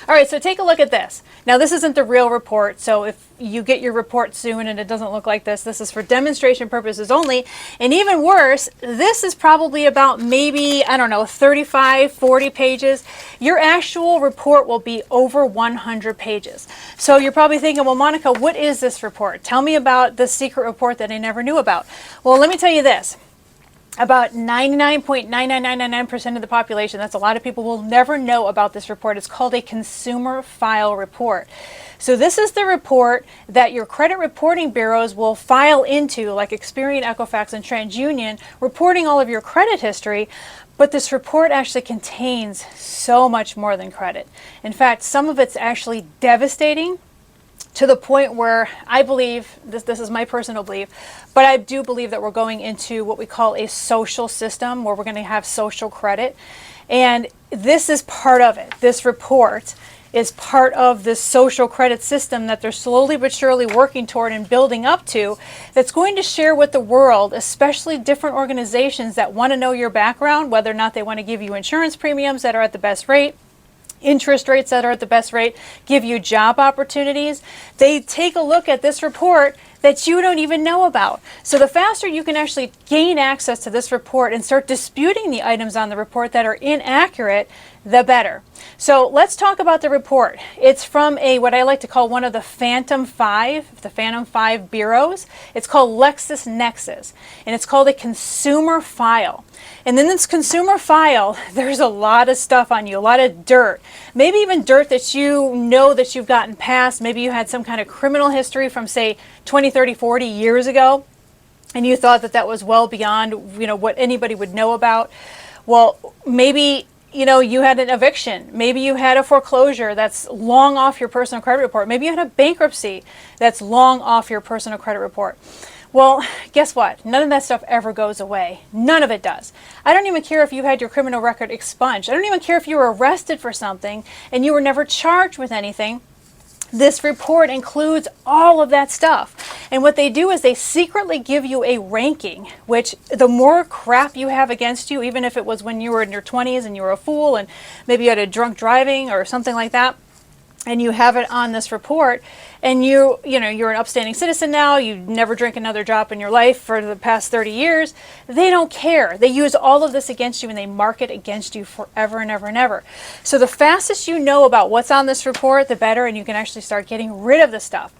All right, so take a look at this. Now, this isn't the real report, so if you get your report soon and it doesn't look like this is for demonstration purposes only. And even worse, this is probably about maybe, I don't know, 35, 40 pages. Your actual report will be over 100 pages. So you're probably thinking, well, Monica, what is this report? Tell me about the secret report that I never knew about. Well, let me tell you this. About 99.99999% of the population, that's a lot of people, will never know about this report. It's called a consumer file report. So this is the report that your credit reporting bureaus will file into, like Experian, Equifax, and TransUnion, reporting all of your credit history. But this report actually contains so much more than credit. In fact, some of it's actually devastating, to the point where I believe, this is my personal belief, but I do believe that we're going into what we call a social system where we're going to have social credit. And this is part of it. This report is part of this social credit system that they're slowly but surely working toward and building up to, that's going to share with the world, especially different organizations that want to know your background, whether or not they want to give you insurance premiums that are at the best rate, interest rates that are at the best rate, give you job opportunities. They take a look at this report that you don't even know about. So the faster you can actually gain access to this report and start disputing the items on the report that are inaccurate, the better. So let's talk about the report. It's from what I like to call one of the Phantom 5 bureaus. It's called LexisNexis, and it's called a consumer file. And in this consumer file, there's a lot of stuff on you, a lot of dirt. Maybe even dirt that you know that you've gotten past. Maybe you had some kind of criminal history from, say, 20, 30, 40 years ago, and you thought that that was well beyond, what anybody would know about. Well, maybe you had an eviction. Maybe you had a foreclosure that's long off your personal credit report. Maybe you had a bankruptcy that's long off your personal credit report. Well, guess what? None of that stuff ever goes away. None of it does. I don't even care if you had your criminal record expunged. I don't even care if you were arrested for something and you were never charged with anything. This report includes all of that stuff. And what they do is they secretly give you a ranking, which the more crap you have against you, even if it was when you were in your 20s and you were a fool and maybe you had a drunk driving or something like that, and you have it on this report, and you're an upstanding citizen now, you never drink another drop in your life for the past 30 years, they don't care. They use all of this against you and they mark it against you forever and ever and ever. So the fastest you know about what's on this report, the better, and you can actually start getting rid of the stuff.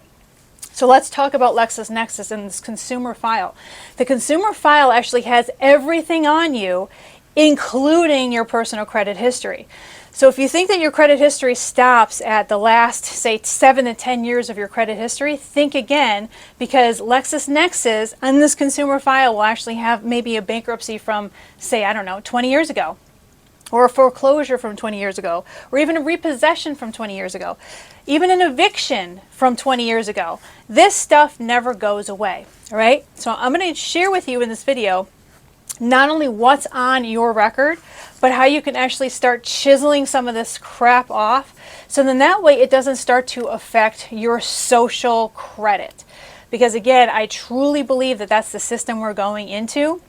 So let's talk about LexisNexis and this consumer file. The consumer file actually has everything on you, including your personal credit history. So if you think that your credit history stops at the last, say, 7 to 10 years of your credit history, think again, because LexisNexis on this consumer file will actually have maybe a bankruptcy from, say, 20 years ago, or a foreclosure from 20 years ago, or even a repossession from 20 years ago, even an eviction from 20 years ago. This stuff never goes away, all right? So I'm going to share with you in this video not only what's on your record, but how you can actually start chiseling some of this crap off. So then that way it doesn't start to affect your social credit. Because again, I truly believe that that's the system we're going into.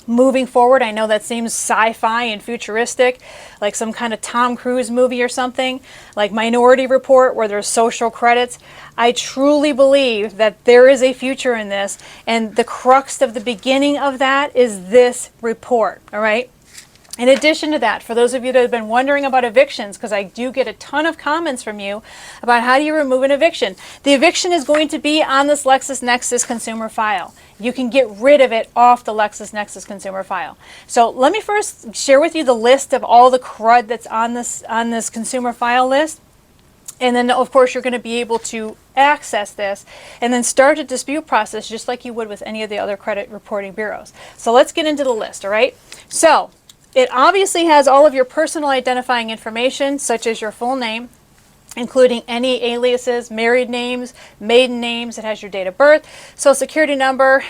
Moving forward, I know that seems sci-fi and futuristic, like some kind of Tom Cruise movie or something, like Minority Report, where there's social credits. I truly believe that there is a future in this, and the crux of the beginning of that is this report, all right? In addition to that, for those of you that have been wondering about evictions, because I do get a ton of comments from you about how do you remove an eviction. The eviction is going to be on this LexisNexis consumer file. You can get rid of it off the LexisNexis consumer file. So let me first share with you the list of all the crud that's on this consumer file list. And then, of course, you're going to be able to access this and then start a dispute process just like you would with any of the other credit reporting bureaus. So let's get into the list, all right? So it obviously has all of your personal identifying information, such as your full name, including any aliases, married names, maiden names. It has your date of birth, social security number,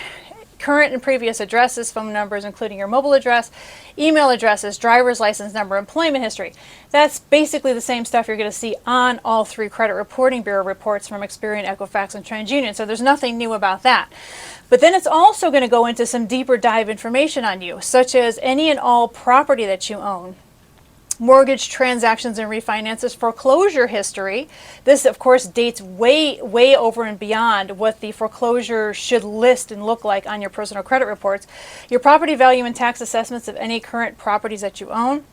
current and previous addresses, phone numbers, including your mobile address, email addresses, driver's license number, employment history. That's basically the same stuff you're going to see on all three credit reporting bureau reports from Experian, Equifax, and TransUnion. So there's nothing new about that. But then it's also going to go into some deeper dive information on you, such as any and all property that you own. mortgage transactions and refinances, foreclosure history. This, of course, dates way, way over and beyond what the foreclosure should list and look like on your personal credit reports. Your property value and tax assessments of any current properties that you own.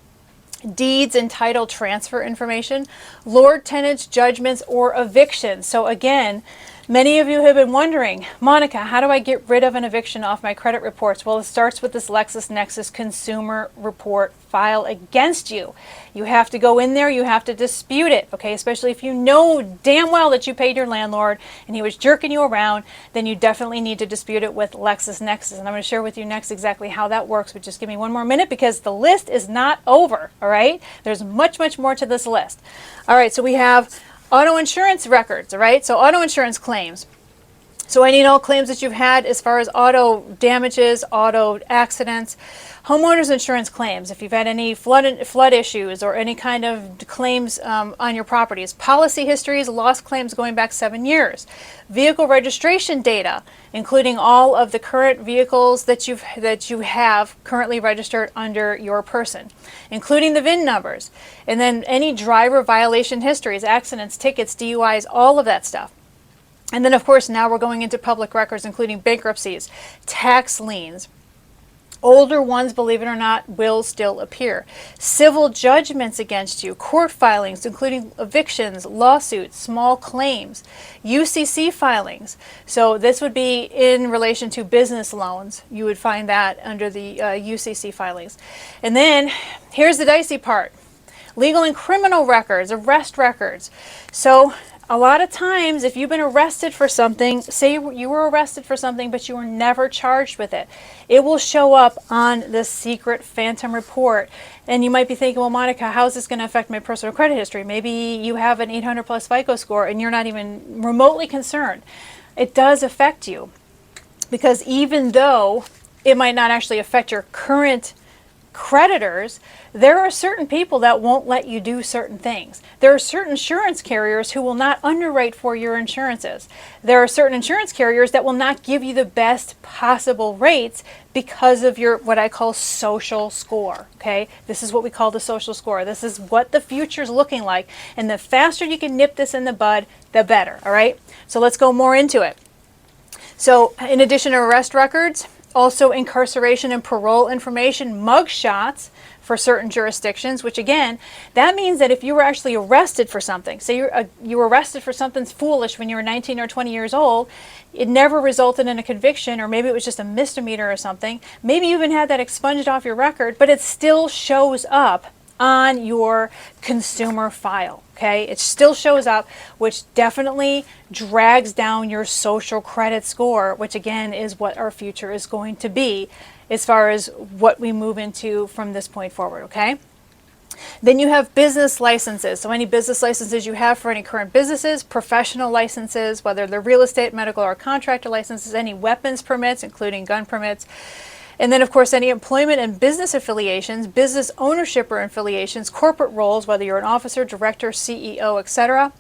Deeds and title transfer information, lord tenants, judgments, or evictions. So again, many of you have been wondering, Monica, how do I get rid of an eviction off my credit reports? Well, it starts with this LexisNexis consumer report file against you. You have to go in there, you have to dispute it, okay? Especially if you know damn well that you paid your landlord and he was jerking you around, then you definitely need to dispute it with LexisNexis. And I'm going to share with you next exactly how that works, but just give me one more minute because the list is not over, all right? There's much, much more to this list. All right, so we have auto insurance records, all right? So auto insurance claims. So any and all claims that you've had as far as auto damages, auto accidents, homeowners insurance claims, if you've had any flood issues or any kind of claims on your properties, policy histories, loss claims going back 7 years, vehicle registration data, including all of the current vehicles that you have currently registered under your person, including the VIN numbers, and then any driver violation histories, accidents, tickets, DUIs, all of that stuff. And then, of course, now we're going into public records, including bankruptcies, tax liens. Older ones, believe it or not, will still appear. Civil judgments against you, court filings, including evictions, lawsuits, small claims, UCC filings. So this would be in relation to business loans. You would find that under the UCC filings. And then here's the dicey part. Legal and criminal records, arrest records. So a lot of times, if you've been arrested for something, say you were arrested for something, but you were never charged with it, it will show up on the secret phantom report. And you might be thinking, well, Monica, how is this going to affect my personal credit history? Maybe you have an 800 plus FICO score and you're not even remotely concerned. It does affect you because even though it might not actually affect your current creditors, there are certain people that won't let you do certain things. There are certain insurance carriers who will not underwrite for your insurances. There are certain insurance carriers that will not give you the best possible rates because of your what I call social score. Okay, this is what we call the social score. This is what the future is looking like, and the faster you can nip this in the bud, the better. All right, so let's go more into it. So in addition to arrest records, also incarceration and parole information, mug shots for certain jurisdictions, which again, that means that if you were actually arrested for something, say you were arrested for something foolish when you were 19 or 20 years old, it never resulted in a conviction, or maybe it was just a misdemeanor or something, maybe you even had that expunged off your record, but it still shows up on your consumer file. Okay, it still shows up, which definitely drags down your social credit score, which again is what our future is going to be as far as what we move into from this point forward. Okay, then you have business licenses. So any business licenses you have for any current businesses, professional licenses, whether they're real estate, medical, or contractor licenses, any weapons permits, including gun permits. And then, of course, any employment and business affiliations, business ownership or affiliations, corporate roles, whether you're an officer, director, CEO, etc.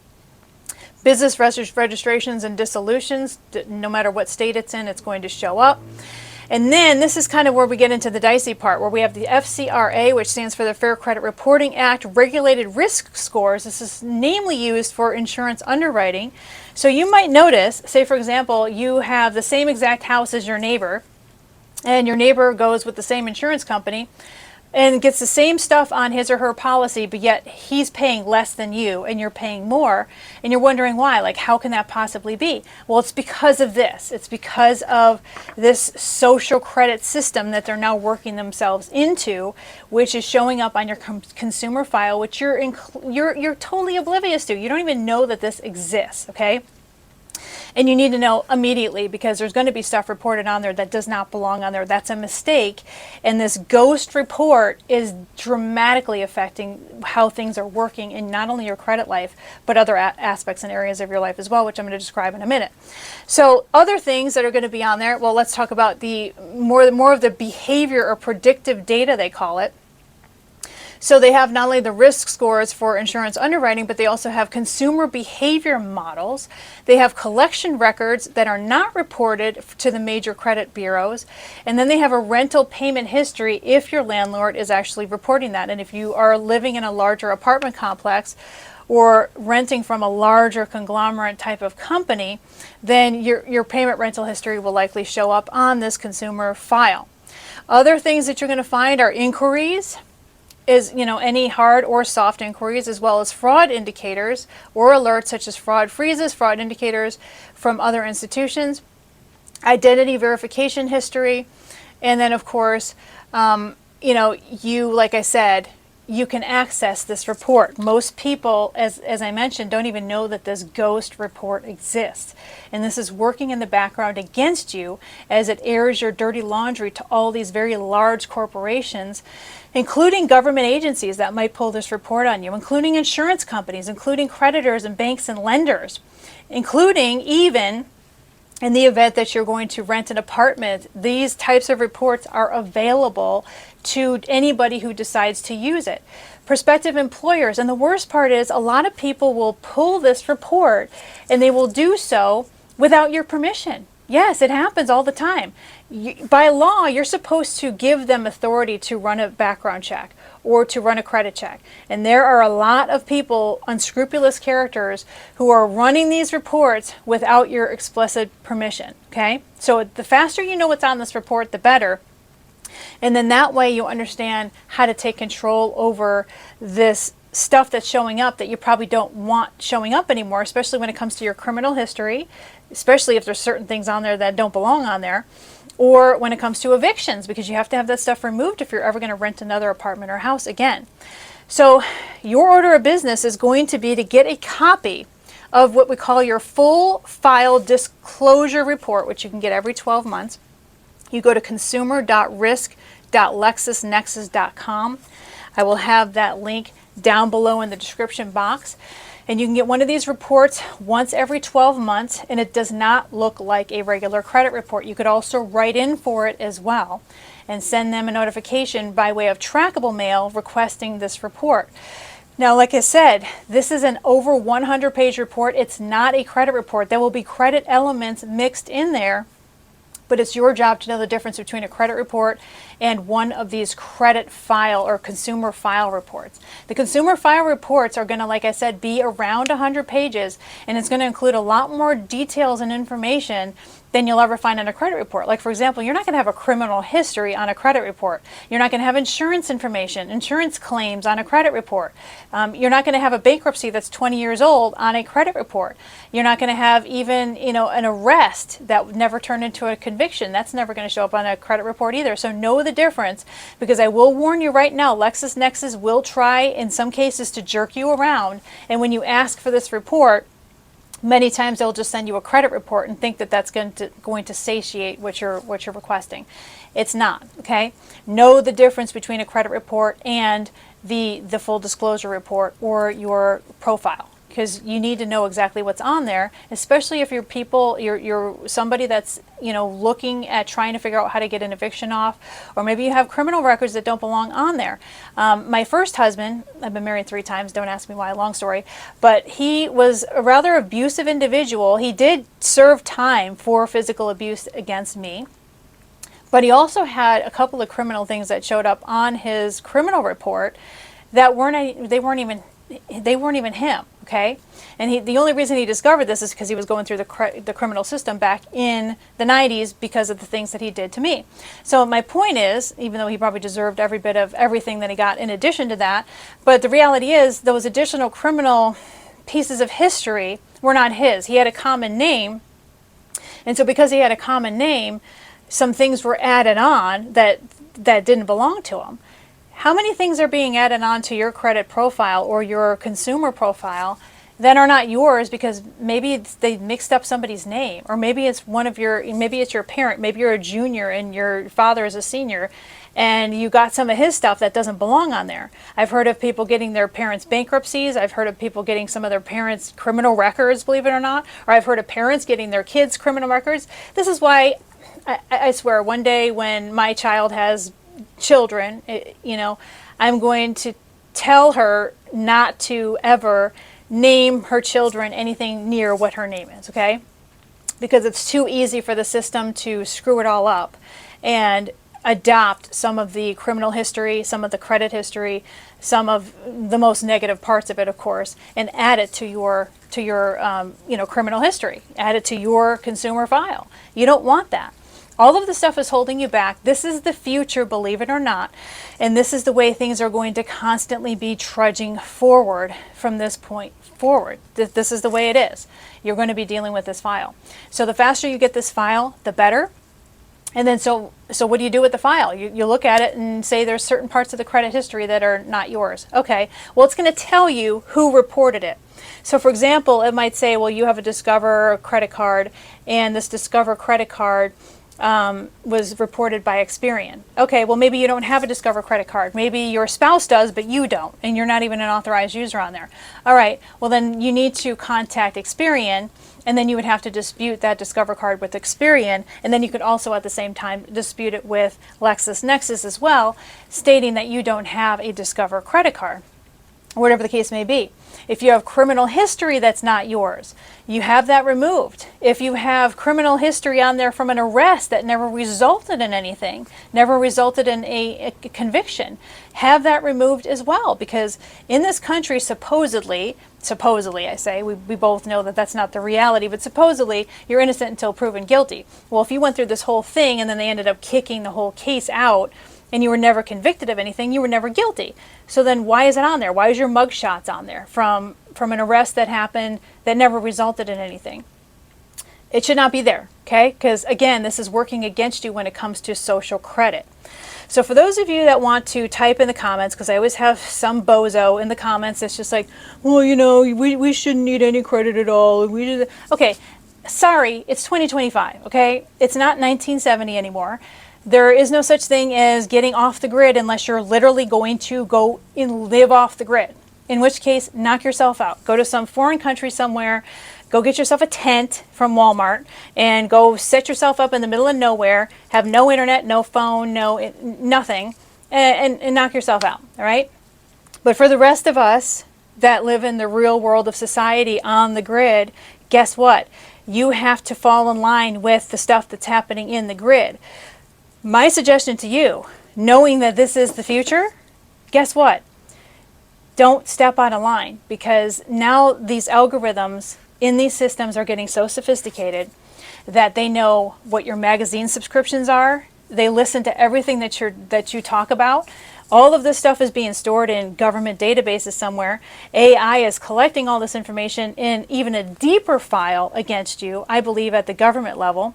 Business registrations and dissolutions, no matter what state it's in, it's going to show up. And then this is kind of where we get into the dicey part, where we have the FCRA, which stands for the Fair Credit Reporting Act, regulated risk scores. This is namely used for insurance underwriting. So you might notice, say for example, you have the same exact house as your neighbor, and your neighbor goes with the same insurance company and gets the same stuff on his or her policy, but yet he's paying less than you and you're paying more, and you're wondering why. Like, how can that possibly be? Well, it's because of this. It's because of this social credit system that they're now working themselves into, which is showing up on your consumer file, which you're totally oblivious to. You don't even know that this exists, okay? And you need to know immediately, because there's going to be stuff reported on there that does not belong on there. That's a mistake. And this ghost report is dramatically affecting how things are working in not only your credit life, but other aspects and areas of your life as well, which I'm going to describe in a minute. So other things that are going to be on there, well, let's talk about the more of the behavior or predictive data, they call it. So they have not only the risk scores for insurance underwriting, but they also have consumer behavior models. They have collection records that are not reported to the major credit bureaus. And then they have a rental payment history if your landlord is actually reporting that. And if you are living in a larger apartment complex or renting from a larger conglomerate type of company, then your payment rental history will likely show up on this consumer file. Other things that you're going to find are inquiries, is any hard or soft inquiries, as well as fraud indicators or alerts such as fraud freezes, fraud indicators from other institutions, identity verification history, and then of course, like I said, you can access this report. Most people, as I mentioned, don't even know that this ghost report exists. And this is working in the background against you as it airs your dirty laundry to all these very large corporations, including government agencies that might pull this report on you, including insurance companies, including creditors and banks and lenders, including even in the event that you're going to rent an apartment. These types of reports are available to anybody who decides to use it. Prospective employers, and the worst part is a lot of people will pull this report and they will do so without your permission. Yes, it happens all the time. By law, you're supposed to give them authority to run a background check or to run a credit check. And there are a lot of people, unscrupulous characters, who are running these reports without your explicit permission. Okay? So the faster you know what's on this report, the better. And then that way you understand how to take control over this stuff that's showing up that you probably don't want showing up anymore, especially when it comes to your criminal history, especially if there's certain things on there that don't belong on there, or when it comes to evictions, because you have to have that stuff removed if you're ever going to rent another apartment or house again. So your order of business is going to be to get a copy of what we call your full file disclosure report, which you can get every 12 months. You go to consumer.risk.lexisnexis.com. I will have that link down below in the description box. And you can get one of these reports once every 12 months, and it does not look like a regular credit report. You could also write in for it as well and send them a notification by way of trackable mail requesting this report. Now, like I said, this is an over 100-page report. It's not a credit report. There will be credit elements mixed in there, but it's your job to know the difference between a credit report and one of these credit file or consumer file reports. The consumer file reports are going to, like I said, be around 100 pages, and it's going to include a lot more details and information than you'll ever find on a credit report. Like, for example, you're not going to have a criminal history on a credit report. You're not going to have insurance information, insurance claims on a credit report. You're not going to have a bankruptcy that's 20 years old on a credit report. You're not going to have even, an arrest that would never turn into a conviction. That's never going to show up on a credit report either. So know the difference, because I will warn you right now, LexisNexis will try in some cases to jerk you around. And when you ask for this report, many times they'll just send you a credit report and think that that's going to satiate what you're requesting. It's not, okay? Know the difference between a credit report and the full disclosure report or your profile, because you need to know exactly what's on there, especially if you're somebody that's looking at trying to figure out how to get an eviction off, or maybe you have criminal records that don't belong on there. My first husband, I've been married 3 times, don't ask me why, long story, but he was a rather abusive individual. He did serve time for physical abuse against me, but he also had a couple of criminal things that showed up on his criminal report that weren't even him. Okay, and the only reason he discovered this is because he was going through the criminal system back in the 90s because of the things that he did to me. So my point is, even though he probably deserved every bit of everything that he got in addition to that, but the reality is those additional criminal pieces of history were not his. He had a common name, and so because he had a common name, some things were added on that didn't belong to him. How many things are being added on to your credit profile or your consumer profile that are not yours because maybe they mixed up somebody's name, or maybe it's maybe it's your parent, maybe you're a junior and your father is a senior, and you got some of his stuff that doesn't belong on there. I've heard of people getting their parents' bankruptcies. I've heard of people getting some of their parents' criminal records, believe it or not, or I've heard of parents getting their kids' criminal records. This is why I swear one day when my child has children, I'm going to tell her not to ever name her children anything near what her name is, okay? Because it's too easy for the system to screw it all up and adopt some of the criminal history, some of the credit history, some of the most negative parts of it, of course, and add it to your criminal history. Add it to your consumer file. You don't want that. All of the stuff is holding you back. This is the future, believe it or not, and this is the way things are going to constantly be trudging forward from this point forward. This is the way it is. You're going to be dealing with this file. So the faster you get this file, the better. And then so what do you do with the file? You look at it and say there's certain parts of the credit history that are not yours. Okay, well, it's going to tell you who reported it. So for example, it might say, well, you have a Discover credit card, and this Discover credit card was reported by Experian. Okay, well, maybe you don't have a Discover credit card. Maybe your spouse does, but you don't, and you're not even an authorized user on there. All right, well, then you need to contact Experian, and then you would have to dispute that Discover card with Experian, and then you could also at the same time dispute it with LexisNexis as well, stating that you don't have a Discover credit card, whatever the case may be. If you have criminal history that's not yours, you have that removed. If you have criminal history on there from an arrest that never resulted in anything, never resulted in a conviction, have that removed as well. Because in this country, supposedly I say, we both know that that's not the reality, but supposedly you're innocent until proven guilty. Well, if you went through this whole thing and then they ended up kicking the whole case out, and you were never convicted of anything, you were never guilty. So then why is it on there? Why is your mug shots on there from an arrest that happened that never resulted in anything? It should not be there, okay? Because again, this is working against you when it comes to social credit. So for those of you that want to type in the comments, because I always have some bozo in the comments that's just like, well, you know, we shouldn't need any credit at all. Okay, sorry, it's 2025, okay? It's not 1970 anymore. There is no such thing as getting off the grid unless you're literally going to go and live off the grid. In which case, knock yourself out. Go to some foreign country somewhere, go get yourself a tent from Walmart, and go set yourself up in the middle of nowhere, have no internet, no phone, nothing, and knock yourself out, all right? But for the rest of us that live in the real world of society on the grid, guess what? You have to fall in line with the stuff that's happening in the grid. My suggestion to you, knowing that this is the future, guess what? Don't step out of line, because now these algorithms in these systems are getting so sophisticated that they know what your magazine subscriptions are. They listen to everything that you talk about. All of this stuff is being stored in government databases somewhere. AI is collecting all this information in even a deeper file against you, I believe, at the government level.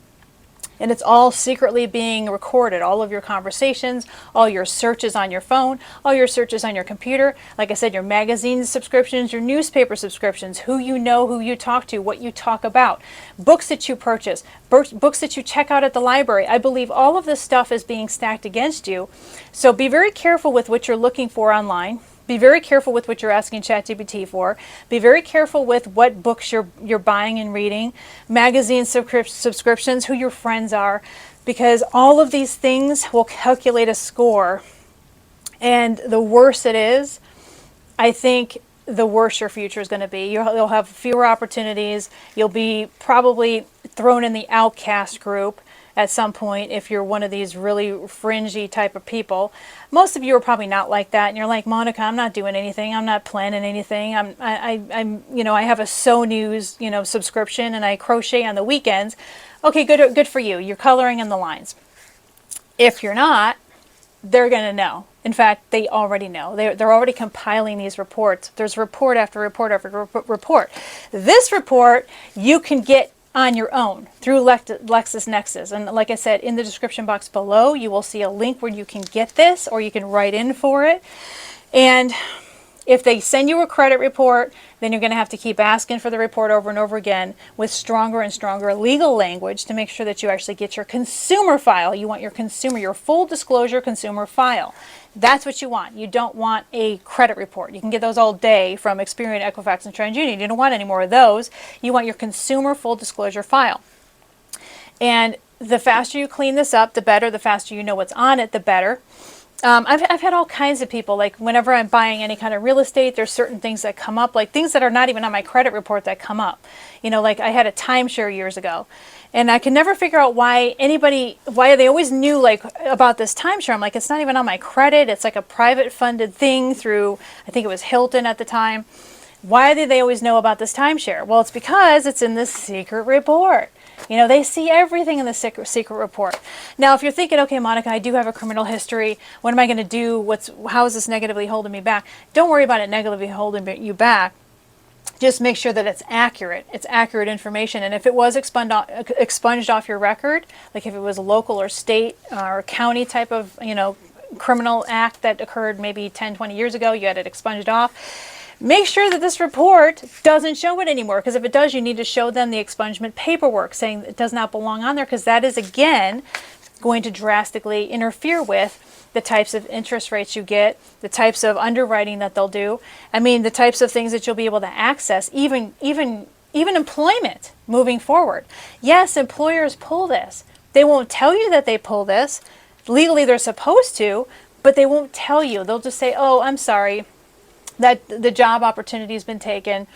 And it's all secretly being recorded. All of your conversations, all your searches on your phone, all your searches on your computer. Like I said, your magazine subscriptions, your newspaper subscriptions, who you know, who you talk to, what you talk about, books that you purchase, books that you check out at the library. I believe all of this stuff is being stacked against you. So be very careful with what you're looking for online. Be very careful with what you're asking ChatGPT for. Be very careful with what books you're buying and reading, magazine subscriptions, who your friends are, because all of these things will calculate a score. And the worse it is, I think the worse your future is going to be. You'll have fewer opportunities. You'll be probably thrown in the outcast group at some point if you're one of these really fringy type of people. Most of you are probably not like that, and you're like, Monica, I'm not doing anything. I'm not planning anything. I have a Sew News, subscription, and I crochet on the weekends. Okay, good for you. You're coloring in the lines. If you're not, they're going to know. In fact, they already know. They're already compiling these reports. There's report after report after report. This report you can get on your own through LexisNexis. And like I said, in the description box below, you will see a link where you can get this, or you can write in for it. And if they send you a credit report, then you're going to have to keep asking for the report over and over again with stronger and stronger legal language to make sure that you actually get your consumer file. You want your full disclosure consumer file. That's what you want. You don't want a credit report. You can get those all day from Experian, Equifax, and TransUnion. You don't want any more of those. You want your consumer full disclosure file. And the faster you clean this up, the better. The faster you know what's on it, the better. I've had all kinds of people, like whenever I'm buying any kind of real estate, there's certain things that come up, like things that are not even on my credit report that come up. Like I had a timeshare years ago, and I can never figure out why they always knew like about this timeshare. I'm like, it's not even on my credit. It's like a private funded thing through, I think it was Hilton at the time. Why did they always know about this timeshare? Well, it's because it's in this secret report. They see everything in the secret report. Now, if you're thinking, okay, Monica, I do have a criminal history. What am I going to do? How is this negatively holding me back? Don't worry about it negatively holding you back. Just make sure that it's accurate. It's accurate information. And if it was expunged off your record, like if it was a local or state or county type of, criminal act that occurred maybe 10, 20 years ago, you had it expunged off. Make sure that this report doesn't show it anymore, because if it does, you need to show them the expungement paperwork saying it does not belong on there, because that is, again, going to drastically interfere with the types of interest rates you get, the types of underwriting that they'll do. I mean, the types of things that you'll be able to access, even employment moving forward. Yes, employers pull this. They won't tell you that they pull this. Legally, they're supposed to, but they won't tell you. They'll just say, oh, I'm sorry, that the job opportunity has been taken.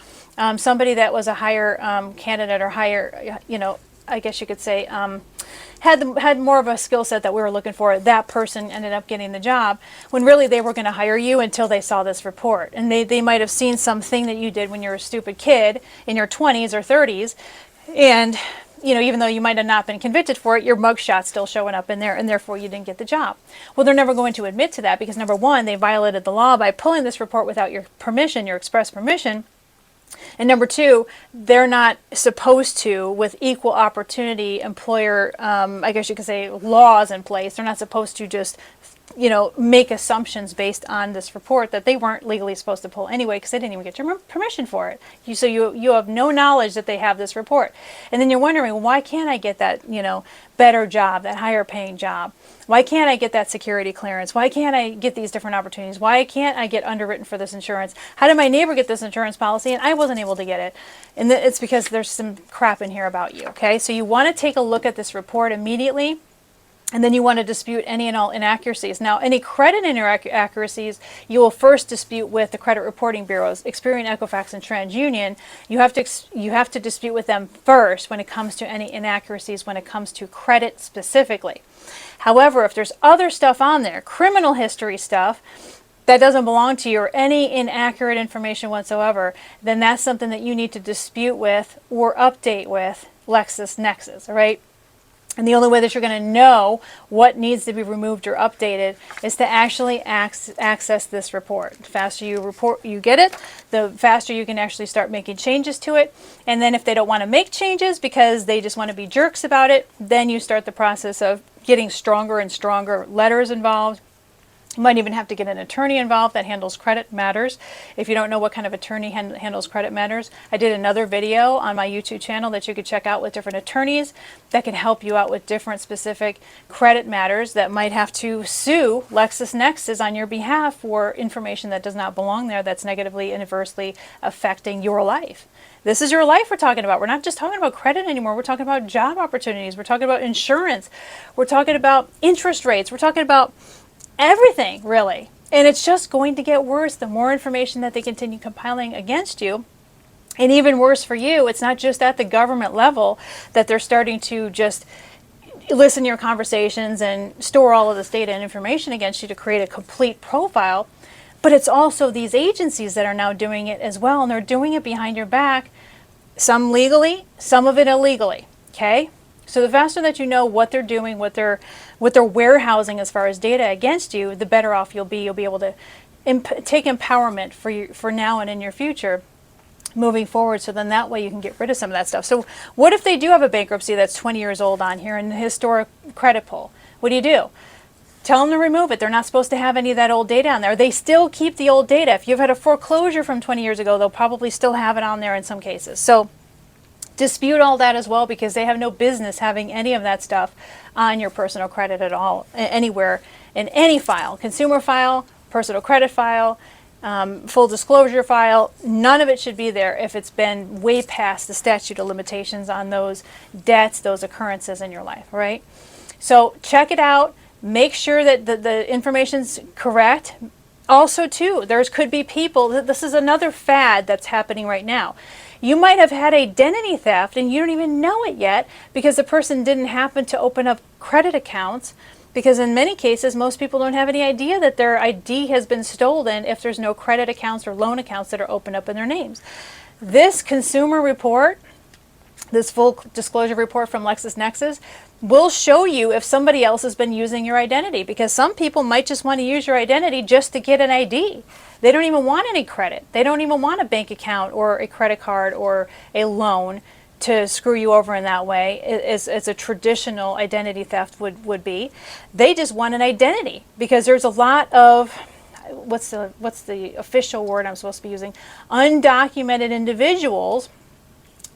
Somebody that was a higher candidate or higher, I guess you could say, had more of a skill set that we were looking for. That person ended up getting the job when really they were going to hire you until they saw this report. And they might have seen something that you did when you were a stupid kid in your 20s or 30s. And even though you might have not been convicted for it, your mugshot's still showing up in there, and therefore you didn't get the job. Well, they're never going to admit to that, because number one, they violated the law by pulling this report without your permission, your express permission. And number two, they're not supposed to, with equal opportunity employer, I guess you could say, laws in place, they're not supposed to just make assumptions based on this report that they weren't legally supposed to pull anyway, because they didn't even get your permission for it. So you have no knowledge that they have this report. And then you're wondering, why can't I get that, better job, that higher paying job? Why can't I get that security clearance? Why can't I get these different opportunities? Why can't I get underwritten for this insurance? How did my neighbor get this insurance policy and I wasn't able to get it? And it's because there's some crap in here about you, okay? So you want to take a look at this report immediately. And then you want to dispute any and all inaccuracies. Now, any credit inaccuracies, you will first dispute with the credit reporting bureaus, Experian, Equifax, and TransUnion. You have to dispute with them first when it comes to any inaccuracies, when it comes to credit specifically. However, if there's other stuff on there, criminal history stuff, that doesn't belong to you, or any inaccurate information whatsoever, then that's something that you need to dispute with or update with LexisNexis, all right? And the only way that you're going to know what needs to be removed or updated is to actually access this report. The faster you get it, the faster you can actually start making changes to it. And then if they don't want to make changes because they just want to be jerks about it, then you start the process of getting stronger and stronger letters involved. You might even have to get an attorney involved that handles credit matters. If you don't know what kind of attorney handles credit matters, I did another video on my YouTube channel that you could check out with different attorneys that can help you out with different specific credit matters that might have to sue LexisNexis on your behalf for information that does not belong there, that's negatively and adversely affecting your life. This is your life we're talking about. We're not just talking about credit anymore. We're talking about job opportunities. We're talking about insurance. We're talking about interest rates. We're talking about everything, really. And it's just going to get worse the more information that they continue compiling against you. And even worse for you, it's not just at the government level that they're starting to just listen to your conversations and store all of this data and information against you to create a complete profile, but it's also these agencies that are now doing it as well, and they're doing it behind your back, some legally, some of it illegally, okay? So the faster that you know what they're doing, what they're warehousing as far as data against you, the better off you'll be. You'll be able to take empowerment for now and in your future moving forward, so then that way you can get rid of some of that stuff. So what if they do have a bankruptcy that's 20 years old on here and a historic credit pull? What do? Tell them to remove it. They're not supposed to have any of that old data on there. They still keep the old data. If you've had a foreclosure from 20 years ago, they'll probably still have it on there in some cases. So dispute all that as well, because they have no business having any of that stuff on your personal credit at all, anywhere, in any file, consumer file, personal credit file, full disclosure file. None of it should be there if it's been way past the statute of limitations on those debts, those occurrences in your life, right? So check it out. Make sure that the information's correct. Also, too, could be people, this is another fad that's happening right now. You might have had identity theft and you don't even know it yet because the person didn't happen to open up credit accounts, because in many cases, most people don't have any idea that their ID has been stolen if there's no credit accounts or loan accounts that are opened up in their names. This consumer report, this full disclosure report from LexisNexis, will show you if somebody else has been using your identity, because some people might just want to use your identity just to get an ID. They don't even want any credit. They don't even want a bank account or a credit card or a loan to screw you over in that way, as a traditional identity theft would be. They just want an identity, because there's a lot of, what's the official word I'm supposed to be using? Undocumented individuals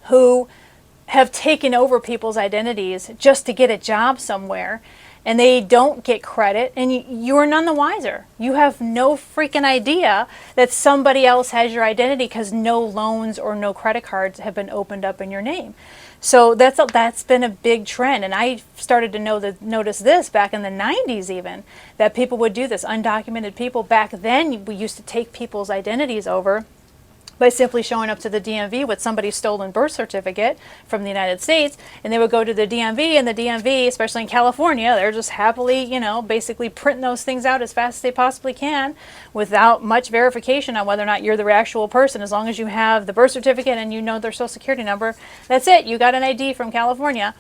who have taken over people's identities just to get a job somewhere, and they don't get credit, and you are none the wiser. You have no freaking idea that somebody else has your identity because no loans or no credit cards have been opened up in your name. So that's been a big trend, and I started to notice this back in the 90s even, that people would do this. Undocumented people, back then we used to take people's identities over by simply showing up to the DMV with somebody's stolen birth certificate from the United States, and they would go to the DMV, and the DMV, especially in California, they're just happily, basically printing those things out as fast as they possibly can without much verification on whether or not you're the actual person. As long as you have the birth certificate and you know their social security number, that's it. You got an ID from California.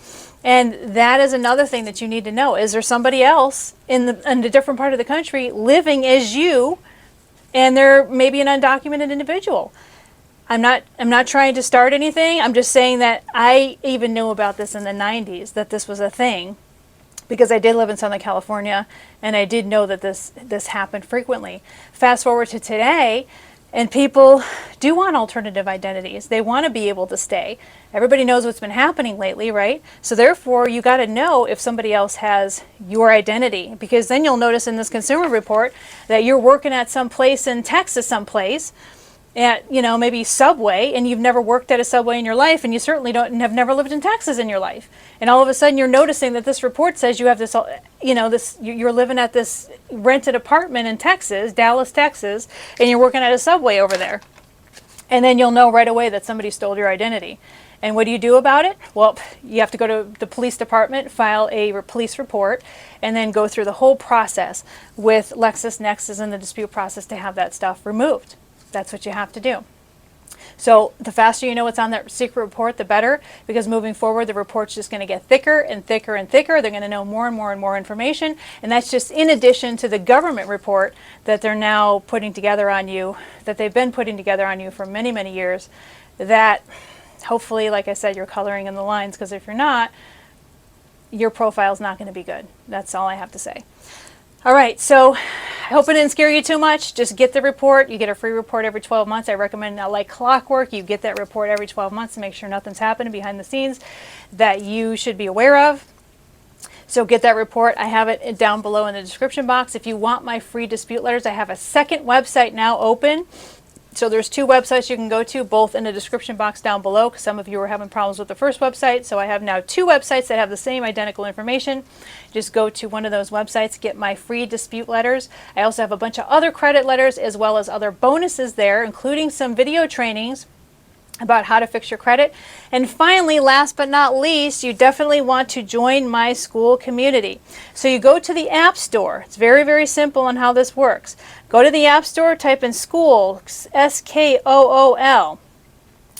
And that is another thing that you need to know. Is there somebody else in a different part of the country living as you, and they're maybe an undocumented individual? I'm not trying to start anything. I'm just saying that I even knew about this in the 90s, that this was a thing, because I did live in Southern California, and I did know that this happened frequently. Fast forward to today, and people do want alternative identities. They want to be able to stay. Everybody knows what's been happening lately, right? So therefore, you got to know if somebody else has your identity, because then you'll notice in this consumer report that you're working at some place in Texas someplace, at maybe Subway, and you've never worked at a Subway in your life, and you certainly have never lived in Texas in your life, and all of a sudden you're noticing that this report says you have this, you're living at this rented apartment in Texas, Dallas, Texas, and you're working at a Subway over there, and then you'll know right away that somebody stole your identity. And what do you do about it? Well, you have to go to the police department, file a police report, and then go through the whole process with LexisNexis and the dispute process to have that stuff removed. That's what you have to do. So the faster you know what's on that secret report, the better, because moving forward, the report's just going to get thicker and thicker and thicker. They're going to know more and more and more information. And that's just in addition to the government report that they're now putting together on you, that they've been putting together on you for many, many years, that hopefully, like I said, you're coloring in the lines, because if you're not, your profile's not going to be good. That's all I have to say. All right, so I hope it didn't scare you too much. Just get the report. You get a free report every 12 months. I recommend, like clockwork, you get that report every 12 months to make sure nothing's happening behind the scenes that you should be aware of. So get that report. I have it down below in the description box. If you want my free dispute letters, I have a second website now open. So there's two websites you can go to, both in the description box down below, because some of you were having problems with the first website. So I have now two websites that have the same identical information. Just go to one of those websites, get my free dispute letters. I also have a bunch of other credit letters as well as other bonuses there, including some video trainings about how to fix your credit. And finally, last but not least, you definitely want to join my school community. So you go to the App Store. It's very, very simple on how this works. Go to the App Store, type in school, S-K-O-O-L.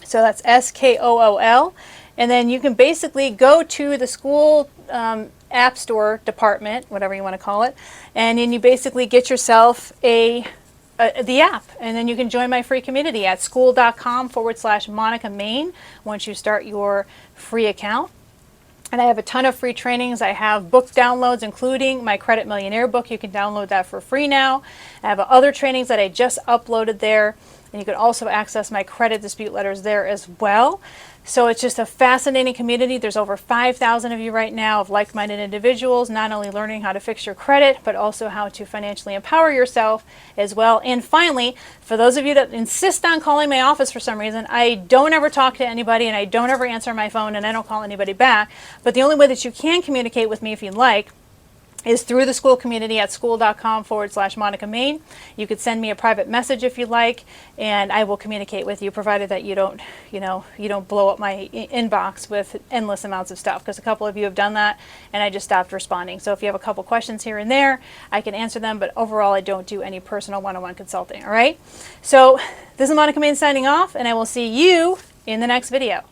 So that's S-K-O-O-L. And then you can basically go to the school App Store department, whatever you want to call it, and then you basically get yourself the app, and then you can join my free community at school.com/Monica Main once you start your free account. And I have a ton of free trainings. I have book downloads, including my Credit Millionaire book. You can download that for free now. I have other trainings that I just uploaded there, and you can also access my credit dispute letters there as well. So it's just a fascinating community. There's over 5,000 of you right now of like-minded individuals, not only learning how to fix your credit, but also how to financially empower yourself as well. And finally, for those of you that insist on calling my office for some reason, I don't ever talk to anybody, and I don't ever answer my phone, and I don't call anybody back. But the only way that you can communicate with me, if you'd like, is through the school community at school.com/Monica Main. You could send me a private message if you'd like, and I will communicate with you, provided that you don't, you don't blow up my inbox with endless amounts of stuff, because a couple of you have done that, and I just stopped responding. So if you have a couple questions here and there, I can answer them, but overall I don't do any personal one-on-one consulting, all right? So this is Monica Main signing off, and I will see you in the next video.